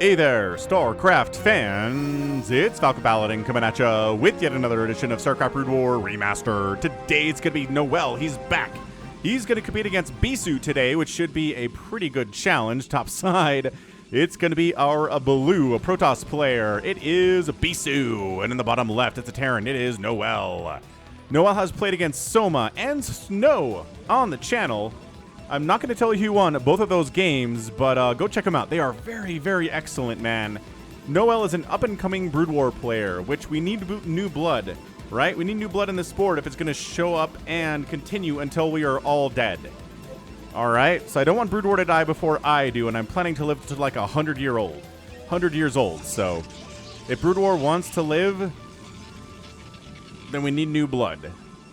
Hey there, StarCraft fans! It's Falcon Paladin coming at ya with yet another edition of StarCraft Brood War Remaster. Today it's gonna be NoeL. He's back. He's gonna compete against Bisu today, which should be a pretty good challenge. Top side, it's gonna be our blue, a Protoss player. It is Bisu, and in the bottom left, it's a Terran. It is NoeL. NoeL has played against Soma and Snow on the channel. I'm not going to tell you who won both of those games, but go check them out. They are very, very excellent, man. NoeL is an up-and-coming Brood War player, which we need new blood, right? We need new blood in the sport if it's going to show up and continue until we are all dead. All right? So I don't want Brood War to die before I do, and I'm planning to live to like 100 years old. So if Brood War wants to live, then we need new blood.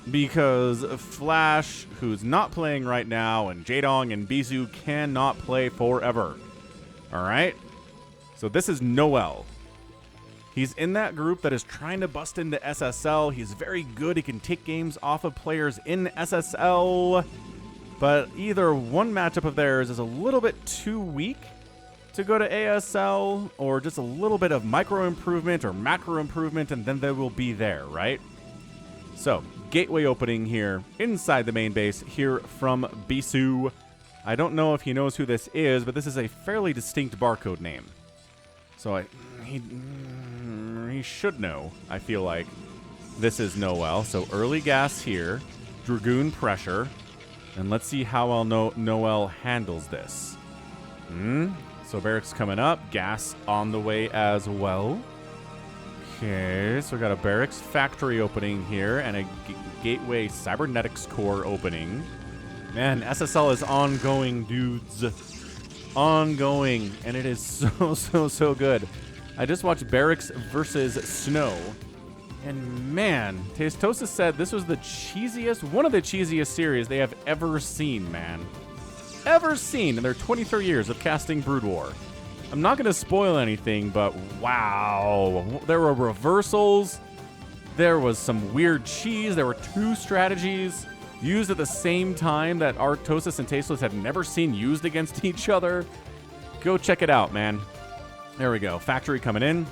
Because Flash, who's not playing right now, and Jaedong and Bisu cannot play forever. Alright? So this is NoeL. He's in that group that is trying to bust into SSL. He's very good. He can take games off of players in SSL. But either one matchup of theirs is a little bit too weak to go to ASL, or just a little bit of micro improvement or macro improvement, and then they will be there, right? So, gateway opening here inside the main base here from Bisu. I don't know if he knows who this is, but this is a fairly distinct barcode name. So he should know, I feel like. This is NoeL. So early gas here. Dragoon pressure. And let's see how well NoeL handles this. So barracks coming up. Gas on the way as well. Okay, so we got a barracks factory opening here and a gateway cybernetics core opening. Man, SSL is ongoing, dudes. Ongoing, and it is so good. I just watched Barracks versus Snow, and man, Tastosis said this was the cheesiest, one of the cheesiest series they have ever seen, man. Ever seen in their 23 years of casting Brood War. I'm not going to spoil anything, but wow. There were reversals. There was some weird cheese. There were two strategies used at the same time that Arctosis and Tasteless had never seen used against each other. Go check it out, man. There we go. Factory coming in.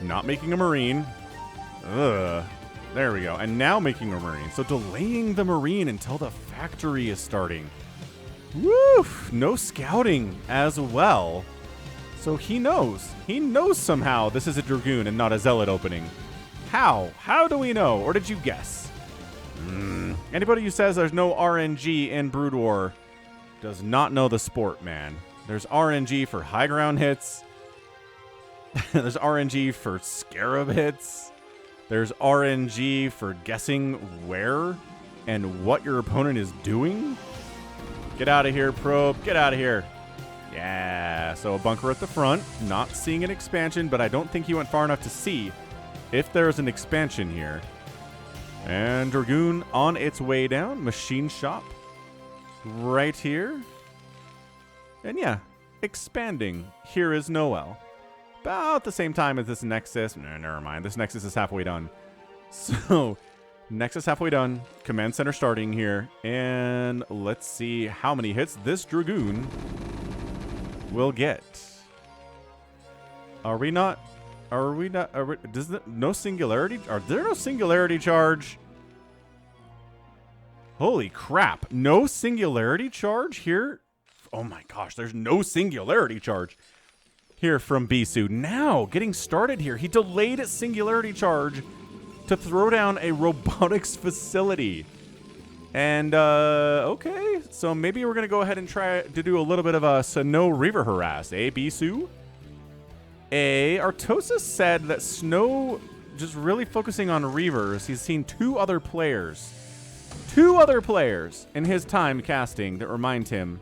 Not making a Marine. Ugh. There we go. And now making a Marine. So delaying the Marine until the factory is starting. Woo! No scouting as well. So he knows. He knows somehow this is a Dragoon and not a Zealot opening. How? How do we know? Or did you guess? Anybody who says there's no RNG in Brood War does not know the sport, man. There's RNG for high ground hits. There's RNG for scarab hits. There's RNG for guessing where and what your opponent is doing. Get out of here, probe. Get out of here. Yeah, so a bunker at the front. Not seeing an expansion, but I don't think he went far enough to see if there's an expansion here. And Dragoon on its way down. Machine shop right here. And yeah, expanding. Here is NoeL. About the same time as this Nexus. No, never mind. This Nexus is halfway done. So, Nexus halfway done. Command center starting here. And let's see how many hits this Dragoon will get. Are there no singularity charge? Holy crap. No singularity charge here? Oh my gosh, there's no singularity charge here from Bisu. Now, getting started here. He delayed a singularity charge to throw down a robotics facility. And, okay, so maybe we're going to go ahead and try to do a little bit of a Snow Reaver harass. Bisu? Arctosis said that Snow, just really focusing on Reavers, he's seen two other players in his time casting that remind him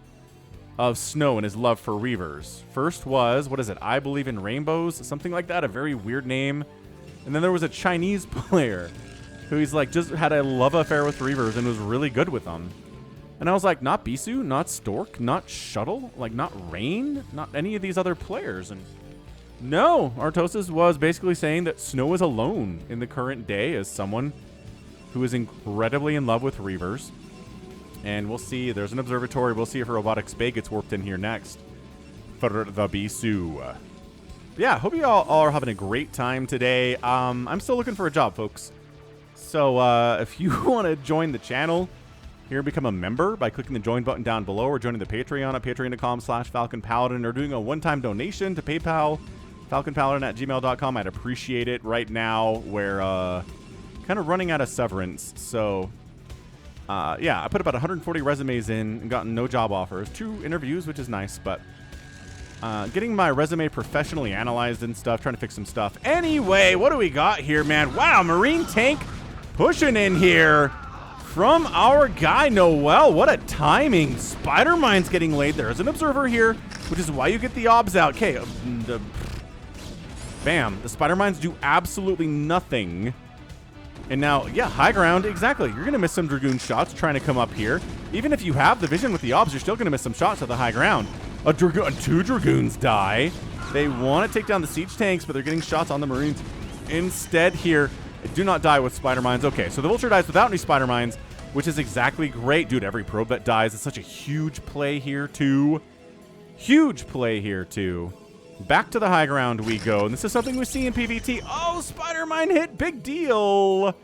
of Snow and his love for Reavers. First was, what is it, I Believe in Rainbows? Something like that, a very weird name. And then there was a Chinese player who he's like just had a love affair with Reavers and was really good with them. And I was like, not Bisu, not Stork, not Shuttle, like not Rain, not any of these other players. And no, Arctosis was basically saying that Snow is alone in the current day as someone who is incredibly in love with Reavers. And we'll see, there's an observatory. We'll see if a robotics bay gets warped in here next for the Bisu. Yeah, hope you all are having a great time today. I'm still looking for a job, folks. So if you want to join the channel, here, become a member by clicking the join button down below, or joining the Patreon at patreon.com/Falcon Paladin, or doing a one-time donation to PayPal, falconpaladin@gmail.com. I'd appreciate it. Right now, we're kind of running out of severance. So, yeah, I put about 140 resumes in and gotten no job offers. 2 interviews, which is nice, but getting my resume professionally analyzed and stuff, trying to fix some stuff. Anyway, what do we got here, man? Wow, Marine tank pushing in here from our guy, NoeL. What a timing. Spider Mine's getting laid. There's an observer here, which is why you get the obs out. Okay, bam. The Spider Mines do absolutely nothing. And now, yeah, high ground, exactly. You're going to miss some Dragoon shots trying to come up here. Even if you have the vision with the obs, you're still going to miss some shots at the high ground. 2 Dragoons die. They want to take down the siege tanks, but they're getting shots on the Marines instead here. Do not die with Spider Mines. Okay, so the Vulture dies without any Spider Mines, which is exactly great. Dude, every probe that dies is such a huge play here, too. Huge play here, too. Back to the high ground we go. And this is something we see in PvT. Oh, Spider Mine hit. Big deal.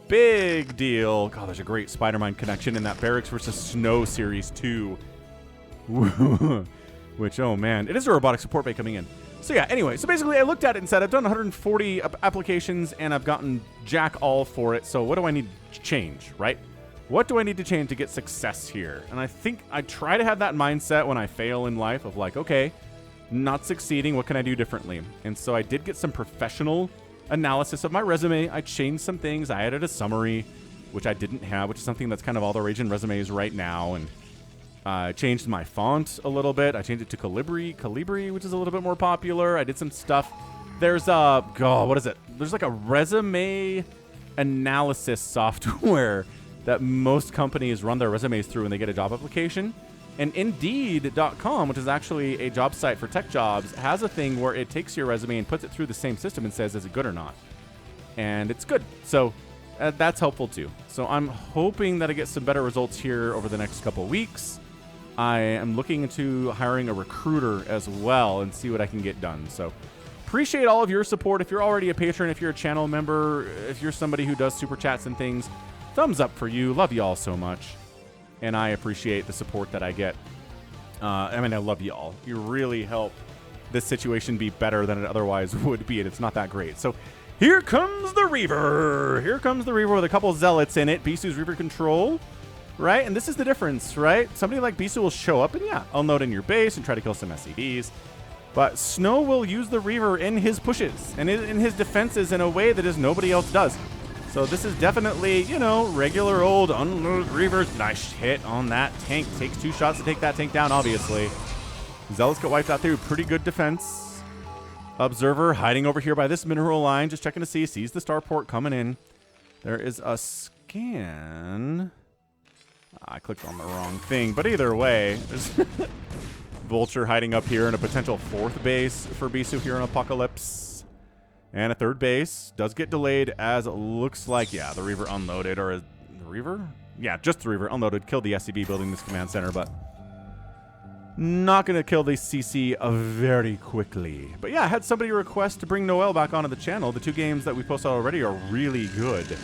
Big deal. God, there's a great Spider Mine connection in that Barracks versus Snow Series 2. Which, oh, man. It is a robotic support bay coming in. So yeah, anyway, so basically I looked at it and said I've done 140 applications and I've gotten jack all for it. So what do I need to change, right? What do I need to change to get success here? And I think I try to have that mindset when I fail in life of like, okay, not succeeding, what can I do differently? And so I did get some professional analysis of my resume. I changed some things. I added a summary, which I didn't have, which is something that's kind of all the rage in resumes right now. And I changed my font a little bit. I changed it to Calibri, which is a little bit more popular. I did some stuff. There's what is it? There's like a resume analysis software that most companies run their resumes through when they get a job application. And Indeed.com, which is actually a job site for tech jobs, has a thing where it takes your resume and puts it through the same system and says, is it good or not? And it's good. So that's helpful too. So I'm hoping that I get some better results here over the next couple weeks. I am looking into hiring a recruiter as well and see what I can get done. So appreciate all of your support. If you're already a patron, if you're a channel member, if you're somebody who does super chats and things, thumbs up for you. Love you all so much. And I appreciate the support that I get. I mean, I love you all. You really help this situation be better than it otherwise would be, and it's not that great. So here comes the Reaver. Here comes the Reaver with a couple Zealots in it. Bisu's Reaver control. Right? And this is the difference, right? Somebody like Bisu will show up and, yeah, unload in your base and try to kill some SCVs. But Snow will use the Reaver in his pushes and in his defenses in a way that is nobody else does. So this is definitely, you know, regular old unload Reavers. Nice hit on that tank. Takes 2 shots to take that tank down, obviously. Zealots get wiped out there. Pretty good defense. Observer hiding over here by this mineral line. Just checking to see. Sees the starport coming in. There is a scan. I clicked on the wrong thing, but either way, there's Vulture hiding up here in a potential 4th base for Bisu here in Apocalypse. And a 3rd base does get delayed, as it looks like, yeah, the Reaver unloaded, or the Reaver? Yeah, just the Reaver unloaded, killed the SCV building this command center, but not going to kill the CC very quickly. But yeah, I had somebody request to bring NoeL back onto the channel. The 2 games that we posted already are really good.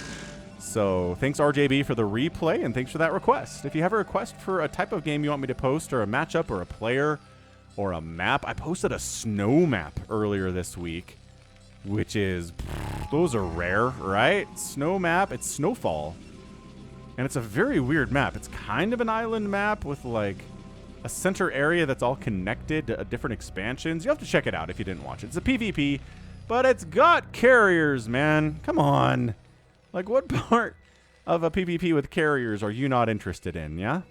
So thanks RJB for the replay, and thanks for that request. If you have a request for a type of game you want me to post, or a matchup, or a player, or a map, I posted a snow map earlier this week, which is, those are rare, right? Snow map, it's Snowfall. And it's a very weird map. It's kind of an island map with like a center area that's all connected to different expansions. You have to check it out if you didn't watch it. It's a PvP, but it's got carriers, man. Come on. Like, what part of a PvP with carriers are you not interested in, yeah?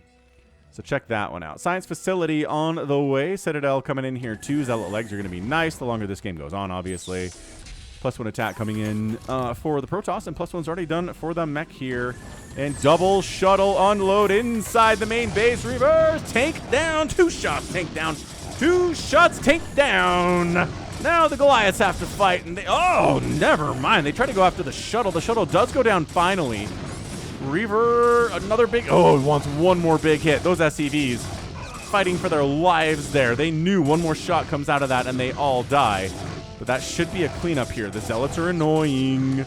So check that one out. Science facility on the way. Citadel coming in here too. Zealot legs are going to be nice the longer this game goes on, obviously. +1 attack coming in for the Protoss, and +1's already done for the mech here. And double shuttle unload inside the main base. Reverse, tank down, 2 shots, tank down, 2 shots, tank down. Now the Goliaths have to fight, and they, oh, never mind. They try to go after the shuttle. The shuttle does go down finally. Reaver, another big, oh, it wants one more big hit. Those SCVs fighting for their lives there. They knew one more shot comes out of that and they all die. But that should be a cleanup here. The Zealots are annoying.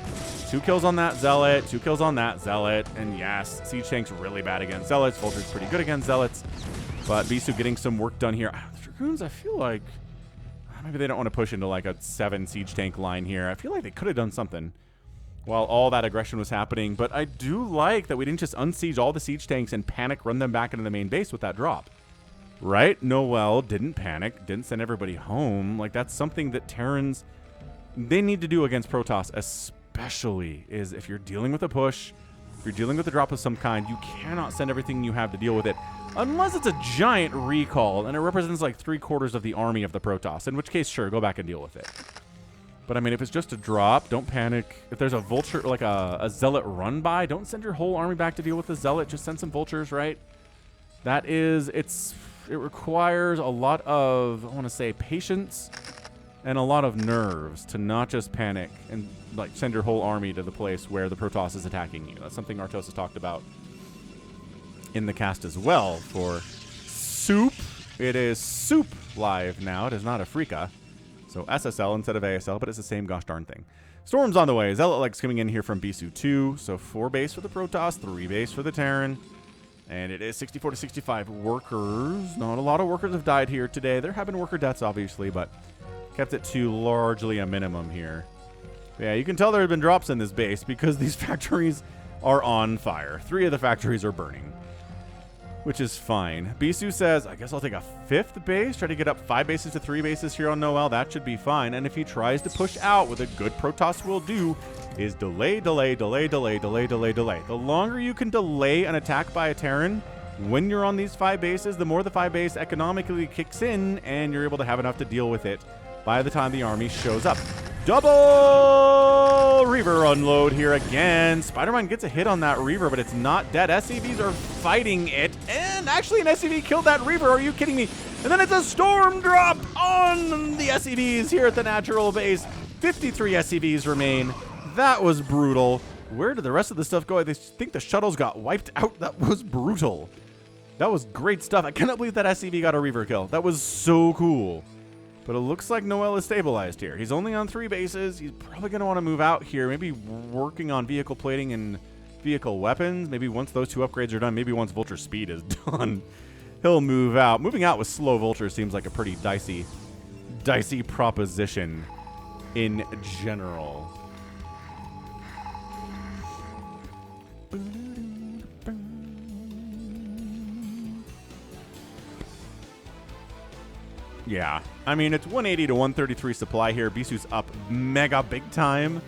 2 kills on that Zealot, 2 kills on that Zealot. And yes, Siege Tank's really bad against Zealots. Vulture's pretty good against Zealots. But Bisu getting some work done here. The Dragoons, I feel like maybe they don't want to push into like a 7 Siege Tank line here. I feel like they could have done something while all that aggression was happening. But I do like that we didn't just unsiege all the Siege Tanks and panic run them back into the main base with that drop. Right? NoeL didn't panic, didn't send everybody home. Like, that's something that Terrans, they need to do against Protoss, especially is if you're dealing with a push, if you're dealing with a drop of some kind, you cannot send everything you have to deal with it. Unless it's a giant recall, and it represents like 3/4 of the army of the Protoss, in which case, sure, go back and deal with it. But I mean, if it's just a drop, don't panic. If there's a vulture, like a Zealot run by, don't send your whole army back to deal with the Zealot. Just send some vultures, right? That is, it requires a lot of, I want to say, patience and a lot of nerves to not just panic and like send your whole army to the place where the Protoss is attacking you. That's something Artos has talked about in the cast as well for Soup. It is Soup live now. It is not Afrika. So SSL instead of ASL, but it's the same gosh darn thing. Storm's on the way. Zealot Leg's coming in here from Bisu 2. So 4 base for the Protoss, 3 base for the Terran. And it is 64 to 65 workers. Not a lot of workers have died here today. There have been worker deaths, obviously, but kept it to largely a minimum here. But yeah, you can tell there have been drops in this base because these factories are on fire. 3 of the factories are burning, which is fine. Bisu says, I guess I'll take a 5th base, try to get up 5 bases to 3 bases here on NoeL. That should be fine. And if he tries to push out, what a good Protoss will do is delay, delay, delay, delay, delay, delay, delay. The longer you can delay an attack by a Terran when you're on these 5 bases, the more the 5 base economically kicks in and you're able to have enough to deal with it by the time the army shows up. Double Reaver unload here again. Spider-Man gets a hit on that Reaver, but it's not dead. SCVs are fighting it, and actually an SCV killed that Reaver. Are you kidding me? And then it's a storm drop on the SCVs here at the natural base. 53 SCVs remain. That was brutal. Where did the rest of the stuff go? I think the shuttles got wiped out. That was brutal. That was great stuff. I cannot believe that SCV got a Reaver kill. That was so cool. But it looks like NoeL is stabilized here. He's only on 3 bases. He's probably going to want to move out here. Maybe working on vehicle plating and vehicle weapons. Maybe once those 2 upgrades are done, maybe once Vulture Speed is done, he'll move out. Moving out with slow Vulture seems like a pretty dicey proposition in general. Yeah, I mean, it's 180 to 133 supply here. Bisu's up mega big time.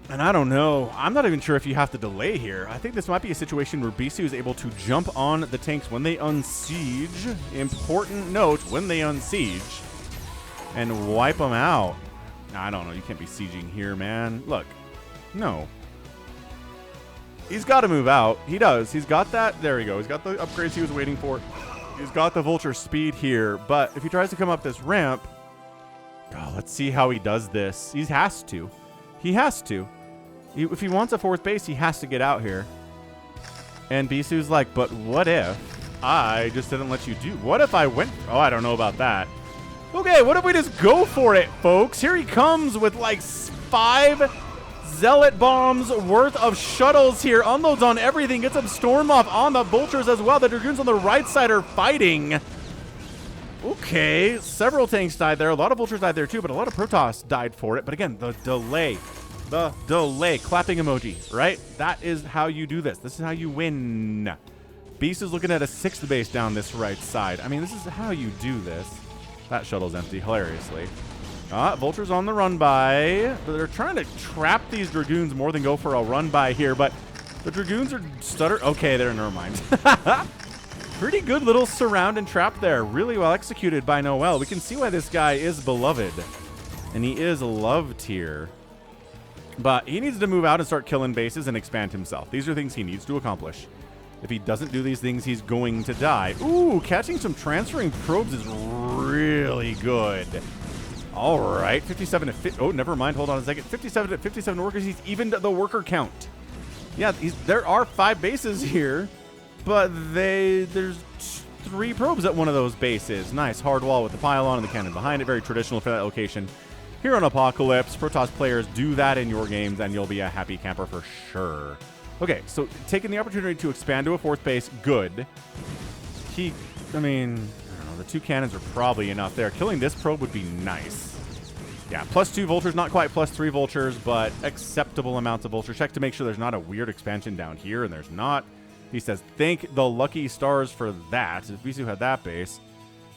And I don't know. I'm not even sure if you have to delay here. I think this might be a situation where Bisu is able to jump on the tanks when they unsiege. Important note, when they unsiege. And wipe them out. I don't know. You can't be sieging here, man. Look. No. He's got to move out. He does. He's got that. There we go. He's got the upgrades he was waiting for. He's got the Vulture Speed here, but if he tries to come up this ramp, let's see how he does this. He has to. He has to. If he wants a 4th base, he has to get out here. And Bisu's like, but what if I just didn't let you do? What if I went? Oh, I don't know about that. Okay, what if we just go for it, folks? Here he comes with like 5 Zealot bombs worth of shuttles here. Unloads on everything. Gets some storm off on the vultures as well. The Dragoons on the right side are fighting. Okay, several tanks died there. A lot of vultures died there too, but a lot of Protoss died for it. But again, the delay. The delay. Clapping emoji, right? That is how you do this. This is how you win. Beast is looking at a 6th base down this right side. I mean, this is how you do this. That shuttle's empty, hilariously. Vulture's on the run by. They're trying to trap these Dragoons more than go for a run by here, but the Dragoons are stutter. Okay, there, never mind. Pretty good little surround and trap there. Really well executed by NoeL. We can see why this guy is beloved, and he is loved here. But he needs to move out and start killing bases and expand himself. These are things he needs to accomplish. If he doesn't do these things, he's going to die. Ooh, catching some transferring probes is really good. All right, 57 to 50. Oh, never mind. Hold on a second. 57 to 57 workers. He's evened the worker count. Yeah, there are 5 bases here. but there's 3 probes at one of those bases. Nice hard wall with the pylon and the cannon behind it. Very traditional for that location. Here on Apocalypse, Protoss players do that in your games, and you'll be a happy camper for sure. Okay, so taking the opportunity to expand to a 4th base, good. I mean, I don't know, the 2 cannons are probably enough there. Killing this probe would be nice. Yeah, +2 vultures, not quite +3 vultures, but acceptable amounts of vulture. Check to make sure there's not a weird expansion down here, and there's not. He says, thank the lucky stars for that. If Bisu had that base,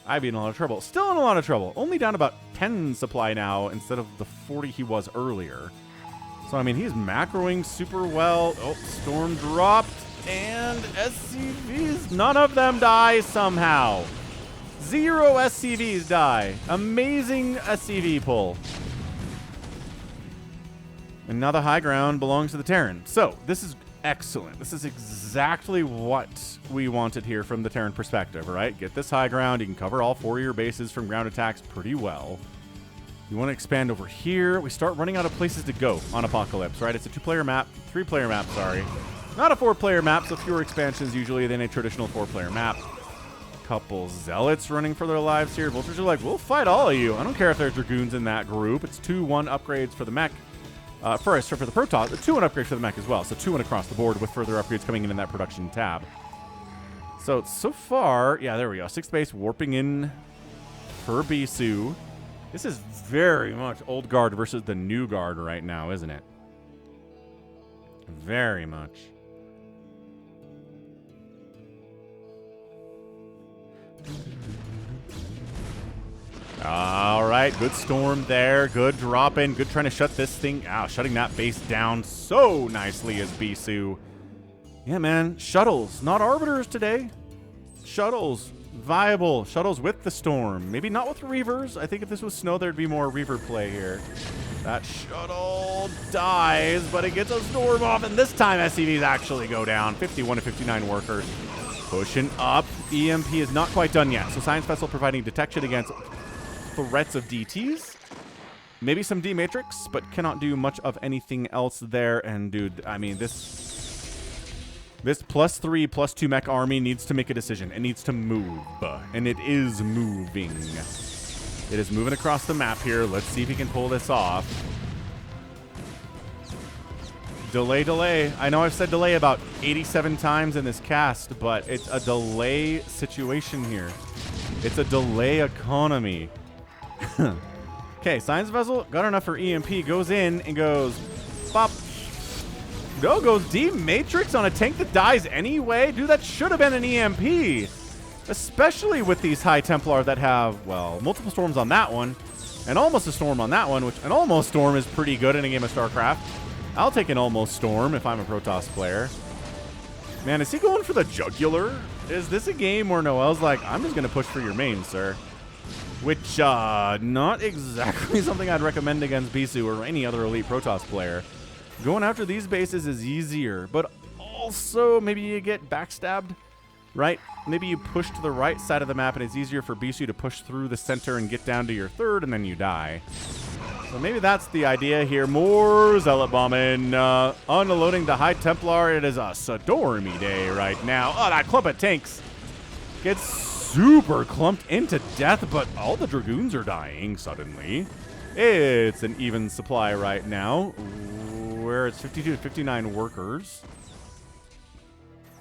I'd be in a lot of trouble. Still in a lot of trouble. Only down about 10 supply now instead of the 40 he was earlier. So, I mean, he's macroing super well. Oh, storm dropped. And SCVs, none of them die somehow. 0 SCVs die. Amazing SCV pull. And now the high ground belongs to the Terran. So, this is excellent. This is exactly what we wanted here from the Terran perspective, right? Get this high ground. You can cover all 4 of your bases from ground attacks pretty well. You want to expand over here. We start running out of places to go on Apocalypse, right? It's a 2-player map. 3-player map, sorry. Not a 4-player map, so fewer expansions usually than a traditional 4-player map. Couple zealots running for their lives here. Vultures are like, we'll fight all of you. I don't care if there's dragoons in that group. It's 2-1 upgrades for the mech. For the Protoss, 2-1 upgrades for the mech as well. So 2-1 across the board with further upgrades coming in that production tab. So far, yeah, there we go. 6th base warping in for Bisu. This is very much old guard versus the new guard right now, isn't it? Very much. All right, good storm there. Good drop in. Good trying to shut this thing out. Shutting that base down so nicely as Bisu. Yeah, man. Shuttles, not arbiters today. Shuttles, viable. Shuttles with the storm. Maybe not with reavers. I think if this was snow, there'd be more reaver play here. That shuttle dies, but it gets a storm off, and this time SCVs actually go down. 51 to 59 workers. Pushing up. EMP is not quite done yet. So Science Vessel providing detection against threats of DTs. Maybe some D-Matrix, but cannot do much of anything else there. And dude, I mean, this +3, +2 mech army needs to make a decision. It needs to move, and it is moving. It is moving across the map here. Let's see if he can pull this off. Delay, delay. I know I've said delay about 87 times in this cast, but it's a delay situation here. It's a delay economy. Okay, Science Vessel got enough for EMP. Goes in and goes pop. No, goes D-Matrix on a tank that dies anyway. Dude, that should have been an EMP. Especially with these High Templar that have, well, multiple storms on that one. And almost a storm on that one, which an almost storm is pretty good in a game of StarCraft. I'll take an almost storm if I'm a Protoss player. Man, is he going for the jugular? Is this a game where NoeL's like, I'm just going to push for your main, sir? Which, not exactly something I'd recommend against Bisu or any other elite Protoss player. Going after these bases is easier, but also maybe you get backstabbed, right? Maybe you push to the right side of the map and it's easier for Bisu to push through the center and get down to your 3rd and then you die. So maybe that's the idea here. More Zealot bombing. Unloading the High Templar. It is a stormy day right now. Oh, that clump of tanks gets super clumped into death, but all the Dragoons are dying suddenly. It's an even supply right now, where it's 52 to 59 workers.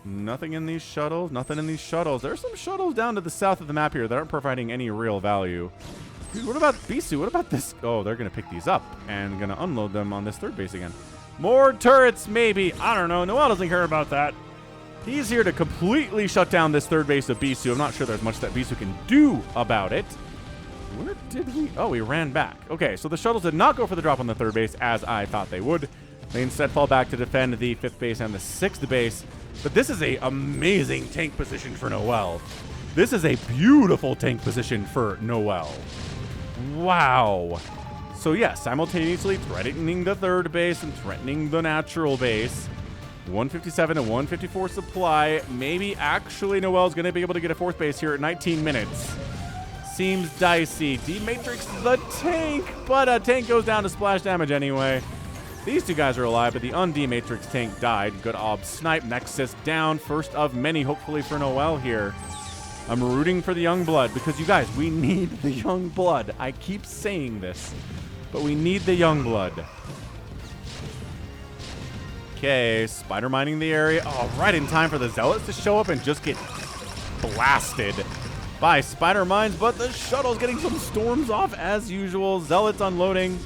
Nothing in these shuttles. Nothing in these shuttles. There's some shuttles down to the south of the map here that aren't providing any real value. Dude, what about Bisu? What about this? Oh, they're going to pick these up and going to unload them on this 3rd base again. More turrets, maybe. I don't know. NoeL doesn't care about that. He's here to completely shut down this 3rd base of Bisu. I'm not sure there's much that Bisu can do about it. Where did we? Oh, we ran back. Okay, so the shuttles did not go for the drop on the 3rd base as I thought they would. They instead fall back to defend the 5th base and the 6th base. But this is an amazing tank position for NoeL. This is a beautiful tank position for NoeL. Wow. So yes, simultaneously threatening the 3rd base and threatening the natural base. 157 and 154 supply. Maybe actually NoeL's going to be able to get a 4th base here at 19 minutes. Seems dicey. D-Matrix the tank, but a tank goes down to splash damage anyway. These two guys are alive, but the un-D-Matrix tank died. Good ob snipe. Nexus down. First of many, hopefully, for NoeL here. I'm rooting for the young blood because, you guys, we need the young blood. I keep saying this, but we need the young blood. Okay, spider mining the area. Oh, right in time for the Zealots to show up and just get blasted by spider mines, but the shuttle's getting some storms off as usual. Zealots unloading.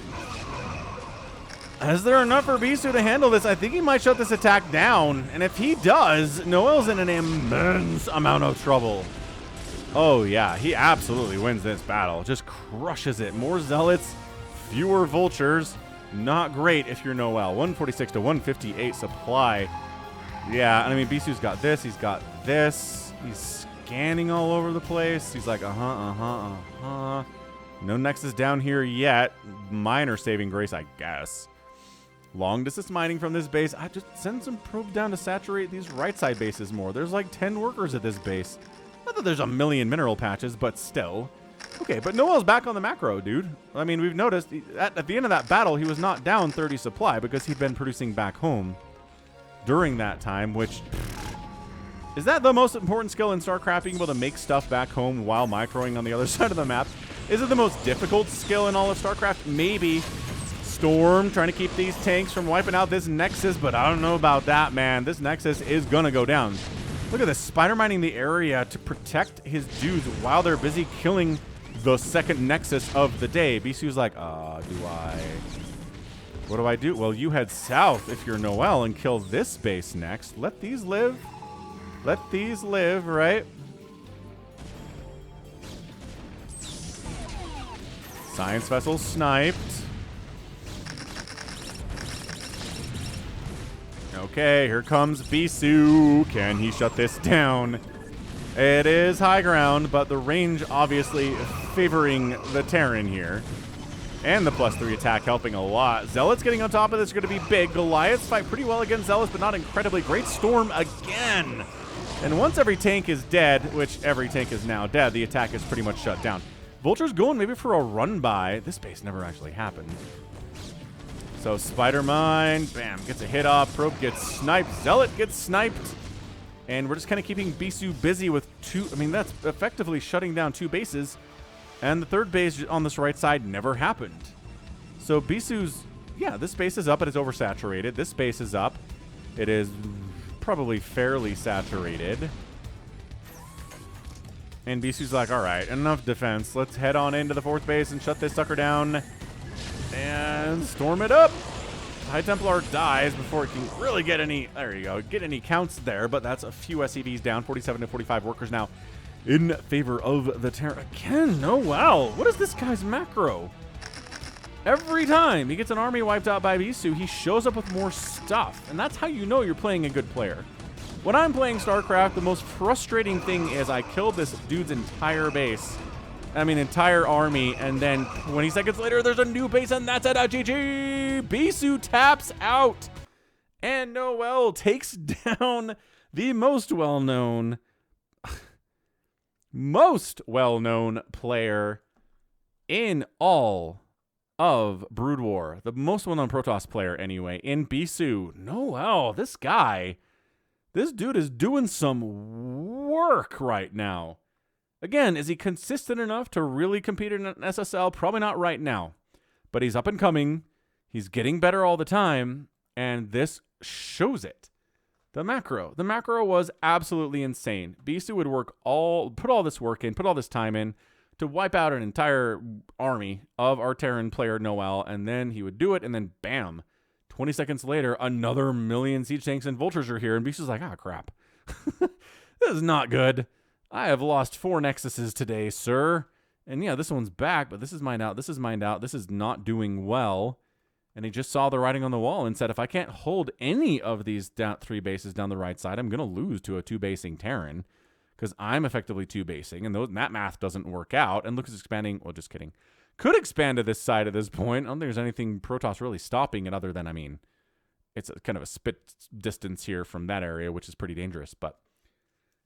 Is there enough for Bisu to handle this? I think he might shut this attack down, and if he does, NoeL's in an immense amount of trouble. Oh yeah, he absolutely wins this battle. Just crushes it. More Zealots, fewer Vultures. Not great if you're NoeL. 146 to 158 supply. Yeah, I mean, Bisu's got this. He's got this. He's scanning all over the place. He's like, No Nexus down here yet. Minor saving grace, I guess. Long distance mining from this base. I just send some probes down to saturate these right side bases more. There's like 10 workers at this base. Not that there's a million mineral patches, but still. Okay, but NoeL's back on the macro, dude. I mean, we've noticed at the end of that battle, he was not down 30 supply because he'd been producing back home during that time, which... Is that the most important skill in StarCraft, being able to make stuff back home while microing on the other side of the map? Is it the most difficult skill in all of StarCraft? Maybe. Storm trying to keep these tanks from wiping out this Nexus, but I don't know about that, man. This Nexus is gonna go down. Look at this, spider mining the area to protect his dudes while they're busy killing the second Nexus of the day. Bisu's like, what do I do? Well, you head south if you're NoeL and kill this base next. Let these live. Let these live, right? Science vessel sniped. Okay, here comes Bisu. Can he shut this down? It is high ground, but the range obviously favoring the Terran here. And the +3 attack helping a lot. Zealots getting on top of this is going to be big. Goliaths fight pretty well against Zealots, but not incredibly. Great Storm again. And once every tank is dead, which every tank is now dead, the attack is pretty much shut down. Vulture's going maybe for a run-by. This base never actually happened. So Spider Mine, bam, gets a hit off. Probe gets sniped. Zealot gets sniped. And we're just kind of keeping Bisu busy with two. I mean, that's effectively shutting down two bases. And the third base on this right side never happened. So Bisu's, yeah, this base is up. It is oversaturated. This base is up. It is probably fairly saturated. And Bisu's like, all right, enough defense. Let's head on into the fourth base and shut this sucker down. And storm it up. High Templar dies before it can really get any, there you go, get any counts there. But that's a few SCVs down. 47 to 45 workers now in favor of the Terran. Again, NoeL. What is this guy's macro? Every time he gets an army wiped out by Bisu, he shows up with more stuff. And that's how you know you're playing a good player. When I'm playing StarCraft, the most frustrating thing is I killed this dude's entire base. I mean, entire army, and then 20 seconds later, there's a new base, and that's it. GG! Bisu taps out, and NoeL takes down the most well-known player in all of Brood War. The most well-known Protoss player, anyway, in Bisu. NoeL, this guy, this dude is doing some work right now. Again, is he consistent enough to really compete in an SSL? Probably not right now. But he's up and coming. He's getting better all the time. And this shows it. The macro was absolutely insane. Bisu would put all this work in, put all this time in to wipe out an entire army of our Terran player NoeL. And then he would do it, and then bam. 20 seconds later, another million siege tanks and vultures are here. And Bisu's like, ah, crap. This is not good. I have lost 4 Nexuses today, sir. And yeah, this one's back, but this is mined out. This is mined out. This is not doing well. And he just saw the writing on the wall and said, if I can't hold any of these 3 bases down the right side, I'm going to lose to a 2-basing Terran. Because I'm effectively 2-basing, and that math doesn't work out. And Lucas expanding, well, just kidding. Could expand to this side at this point. I don't think there's anything Protoss really stopping it other than, I mean, it's kind of a spit distance here from that area, which is pretty dangerous, but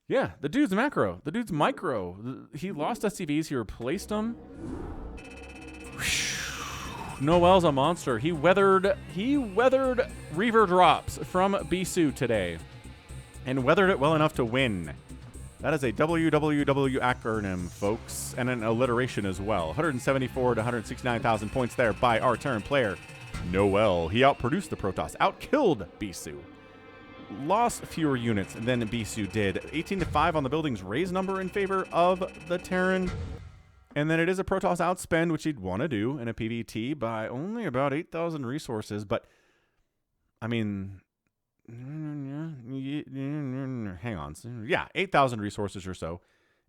yeah, the dude's macro. The dude's micro. He lost SCVs. He replaced them. NoeL's a monster. He weathered Reaver drops from Bisu today. And weathered it well enough to win. That is a WWW acronym, folks, and an alliteration as well. 174 to 169,000 points there by our turn player, NoeL. He outproduced the Protoss, outkilled Bisu. Lost fewer units than Bisu did. 18 to 5 on the building's raise number in favor of the Terran. And then it is a Protoss outspend, which he'd want to do in a PvT by only about 8,000 resources. But, I mean, hang on. Yeah, 8,000 resources or so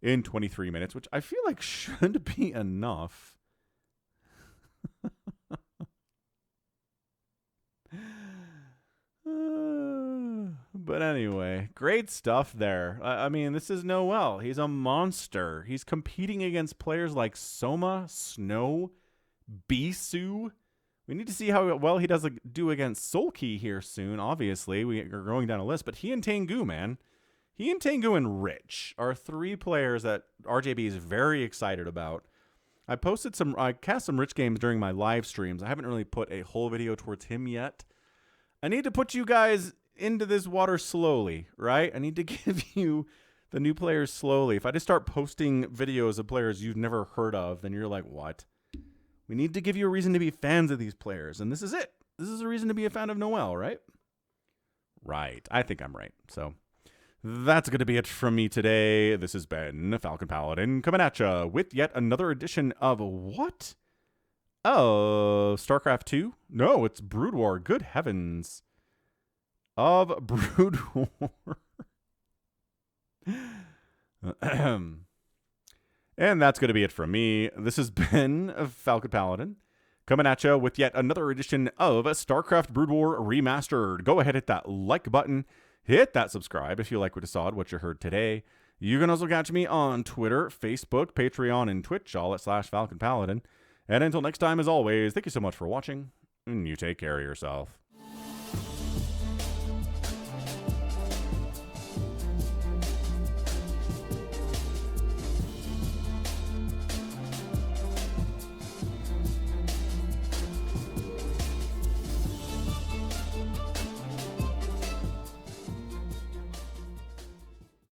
in 23 minutes, which I feel like should be enough. But anyway, great stuff there. I mean, this is NoeL. He's a monster. He's competing against players like Soma, Snow, Bisu. We need to see how well he does do against Sulky here soon. Obviously, we are going down a list, but he and Tengu, man. He and Tengu and Rich are 3 players that RJB is very excited about. I cast some Rich games during my live streams. I haven't really put a whole video towards him yet. I need to put you guys into this water slowly, right? I need to give you the new players slowly. If I just start posting videos of players you've never heard of, then you're like, what? We need to give you a reason to be fans of these players, and this is it. This is a reason to be a fan of NoeL, right? Right. I think I'm right. So that's going to be it from me today. This has been Falcon Paladin coming at you with yet another edition of what? Oh, StarCraft 2? No, it's Brood War. Good heavens. Of Brood War. And that's going to be it from me. This has been Falcon Paladin coming at you with yet another edition of StarCraft Brood War Remastered. Go ahead, hit that like button. Hit that subscribe if you like what you saw, what you heard today. You can also catch me on Twitter, Facebook, Patreon, and Twitch, all at /Falcon Paladin. And until next time, as always, thank you so much for watching, and you take care of yourself.